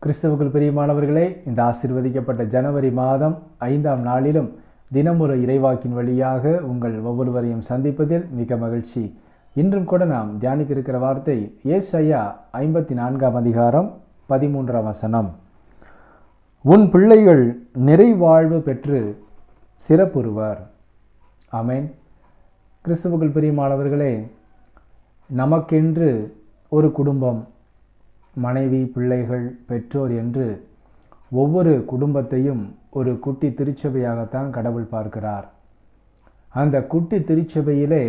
கிறிஸ்துவுக்குள் பிரியமானவர்களே, இந்த ஆசீர்வதிக்கப்பட்ட ஜனவரி மாதம் 5ஆம் நாளிலும் தினமொரு இறைவாக்கின் வழியாக உங்கள் ஒவ்வொருவரையும் சந்திப்பதில் மிக மகிழ்ச்சி. இன்றும் கூட நாம் தியானிக்க இருக்கிற வார்த்தை ஏசாயா 54ஆம் அதிகாரம் 13ஆம் வசனம். உன் பிள்ளைகள் நிறைவாழ்வு பெற்று சிறப்புறுவர். ஆமென். கிறிஸ்துவுக்குள் பிரியமானவர்களே, நமக்கென்று ஒரு குடும்பம், மனைவி, பிள்ளைகள், பெற்றோர் என்று ஒவ்வொரு குடும்பத்தையும் ஒரு குட்டி திருச்சபையாகத்தான் கடவுள் பார்க்கிறார். அந்த குட்டி திருச்சபையிலே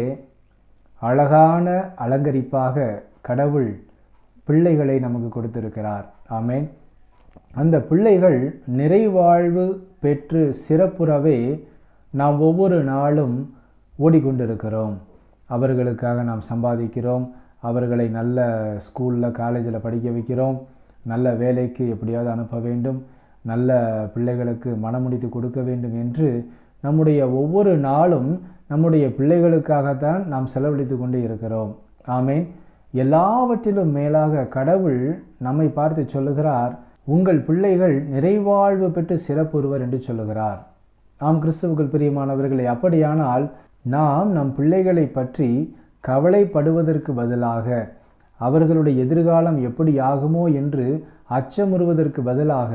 அழகான அலங்கரிப்பாக கடவுள் பிள்ளைகளை நமக்கு கொடுத்திருக்கிறார். ஆமென். அந்த பிள்ளைகள் நிறைவாழ்வு பெற்று சிறப்புறவே நாம் ஒவ்வொரு நாளும் ஓடிக்கொண்டிருக்கிறோம். அவர்களுக்காக நாம் சம்பாதிக்கிறோம், அவர்களை நல்ல ஸ்கூலில் காலேஜில் படிக்க வைக்கிறோம், நல்ல வேலைக்கு எப்படியாவது அனுப்ப வேண்டும், நல்ல பிள்ளைகளுக்கு மனமுடித்து கொடுக்க வேண்டும் என்று நம்முடைய ஒவ்வொரு நாளும் நம்முடைய பிள்ளைகளுக்காகத்தான் நாம் செலவழித்து கொண்டு இருக்கிறோம். ஆமென். எல்லாவற்றிலும் மேலாக கடவுள் நம்மை பார்த்து சொல்லுகிறார், உங்கள் பிள்ளைகள் நிறைவாழ்வு பெற்று சிறப்புறுவர் என்று சொல்லுகிறார். ஆம் கிறிஸ்துவுக்குள் பிரியமானவர்களே, அப்படியானால் நாம் நம் பிள்ளைகளை பற்றி கவலைப்படுவதற்கு பதிலாக, அவர்களுடைய எதிர்காலம் எப்படி ஆகுமோ என்று அச்சமுறுவதற்கு பதிலாக,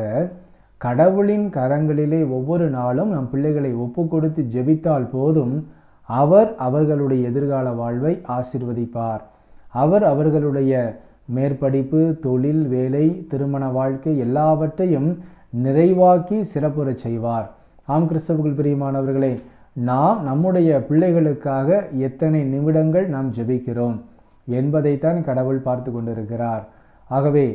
கடவுளின் கரங்களிலே ஒவ்வொரு நாளும் நம் பிள்ளைகளை ஒப்பு கொடுத்து ஜெபித்தால் போதும், அவர் அவர்களுடைய எதிர்கால வாழ்வை ஆசீர்வதிப்பார். அவர் அவர்களுடைய மேற்படிப்பு, தொழில், வேலை, திருமண வாழ்க்கை எல்லாவற்றையும் நிறைவாக்கி சிறப்புறச் செய்வார். ஆம் கிறிஸ்துவுக்குள் பிரியமானவர்களே, நாம் நம்முடைய பிள்ளைகளுக்காக எத்தனை நிமிடங்கள் நாம் ஜெபிக்கிறோம் என்பதைத்தான் கடவுள் பார்த்து கொண்டிருக்கிறார். ஆகவே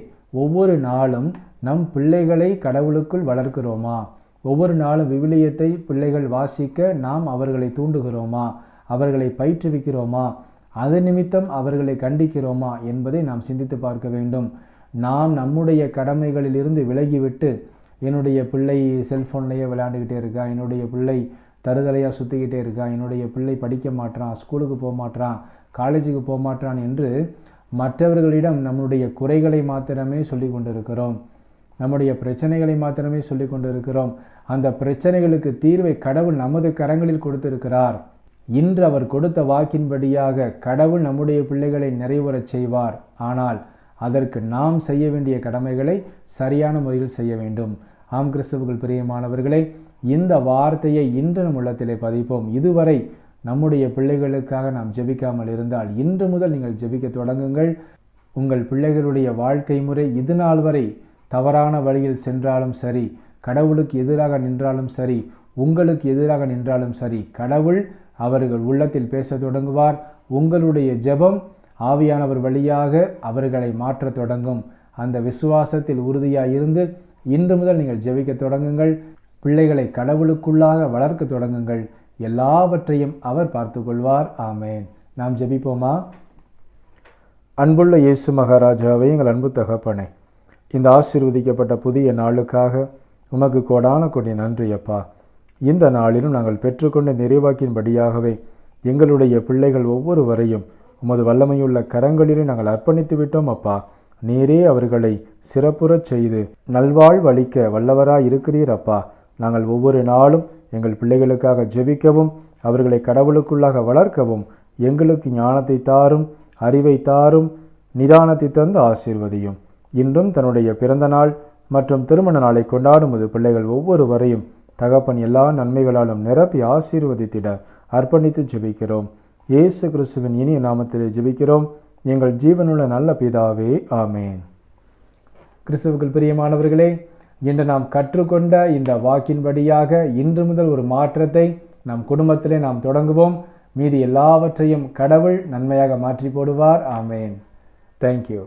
ஒவ்வொரு நாளும் நம் பிள்ளைகளை கடவுளுக்குள் வளர்க்கிறோமா? ஒவ்வொரு நாளும் விவிலியத்தை பிள்ளைகள் வாசிக்க நாம் அவர்களை தூண்டுகிறோமா? அவர்களை பயிற்றுவிக்கிறோமா? அது நிமித்தம் அவர்களை கண்டிக்கிறோமா என்பதை நாம் சிந்தித்து பார்க்க வேண்டும். நாம் நம்முடைய கடமைகளில் இருந்து விலகிவிட்டு, என்னுடைய பிள்ளை செல்ஃபோன்லேயே விளையாண்டுக்கிட்டே இருக்கா, என்னுடைய பிள்ளை தருதலையாக சுற்றிக்கிட்டே இருக்கா, என்னுடைய பிள்ளை படிக்க மாட்டான், ஸ்கூலுக்கு போக மாட்டான், காலேஜுக்கு போக மாட்டான் என்று மற்றவர்களிடம் நம்முடைய குறைகளை மாத்திரமே சொல்லி கொண்டிருக்கிறோம். நம்முடைய பிரச்சனைகளை மாத்திரமே சொல்லி கொண்டிருக்கிறோம். அந்த பிரச்சனைகளுக்கு தீர்வை கடவுள் நமது கரங்களில் கொடுத்திருக்கிறார். இன்று அவர் கொடுத்த வாக்கின்படியாக கடவுள் நம்முடைய பிள்ளைகளை நிறைவுறச் செய்வார். ஆனால் அதற்கு நாம் செய்ய வேண்டிய கடமைகளை சரியான முறையில் செய்ய வேண்டும். ஆம் கிறிஸ்துவுக்குள் பிரியமானவர்களே, இந்த வார்த்தையை இன்று நம் உள்ளத்திலே பதிப்போம். இதுவரை நம்முடைய பிள்ளைகளுக்காக நாம் ஜெபிக்காமல் இருந்தால் இன்று முதல் நீங்கள் ஜெபிக்க தொடங்குங்கள். உங்கள் பிள்ளைகளுடைய வாழ்க்கை முறை இது நாள் வரை தவறான வழியில் சென்றாலும் சரி, கடவுளுக்கு எதிராக நின்றாலும் சரி, உங்களுக்கு எதிராக நின்றாலும் சரி, கடவுள் அவர்கள் உள்ளத்தில் பேச தொடங்குவார். உங்களுடைய ஜெபம் ஆவியானவர் வழியாக அவர்களை மாற்ற தொடங்கும். அந்த விசுவாசத்தில் உறுதியாக இருந்து இன்று முதல் நீங்கள் ஜெபிக்க தொடங்குங்கள். பிள்ளைகளை கடவுளுக்குள்ளாக வளர்க்க தொடங்குங்கள். எல்லாவற்றையும் அவர் பார்த்து கொள்வார். ஆமேன். நாம் ஜெபிப்போமா? அன்புள்ள இயேசு மகாராஜாவே, எங்கள் அன்பு தகப்பனே, இந்த ஆசீர்வதிக்கப்பட்ட புதிய நாளுக்காக உமக்கு கோடான கோடி நன்றி அப்பா. இந்த நாளிலும் நாங்கள் பெற்றுக்கொண்ட நிறைவாக்கின்படியாகவே எங்களுடைய பிள்ளைகள் ஒவ்வொருவரையும் உமது வல்லமையுள்ள கரங்களிலே நாங்கள் அர்ப்பணித்து விட்டோம் அப்பா. நீரே அவர்களை சிறப்புறச் செய்து நல்வாழ்வளிக்க வல்லவராய் இருக்கிறீர் அப்பா. நாங்கள் ஒவ்வொரு நாளும் எங்கள் பிள்ளைகளுக்காக ஜெபிக்கவும், அவர்களை கடவுளுக்குள்ளாக வளர்க்கவும் எங்களுக்கு ஞானத்தை தாரும், அறிவை தாரும், நிதானத்தை தந்து ஆசீர்வதியும். இன்றும் தன்னுடைய பிறந்த நாள் மற்றும் திருமண நாளை கொண்டாடும் பிள்ளைகள் ஒவ்வொருவரையும் தகப்பன் எல்லா நன்மைகளாலும் நிரப்பி ஆசீர்வதித்திட அர்ப்பணித்து ஜெபிக்கிறோம். இயேசு கிறிஸ்துவின் இனிய நாமத்திலே ஜெபிக்கிறோம் எங்கள் ஜீவனுள்ள நல்ல பிதாவே. ஆமேன். கிறிஸ்துவுக்குள் பிரியமானவர்களே, இன்று நாம் கற்றுக்கொண்ட இந்த வாக்கின்படியாக இன்று முதல் ஒரு மாற்றத்தை நம் குடும்பத்திலே நாம் தொடங்குவோம். மீதி எல்லாவற்றையும் கடவுள் நன்மையாக மாற்றி போடுவார். ஆமேன். தேங்க்யூ.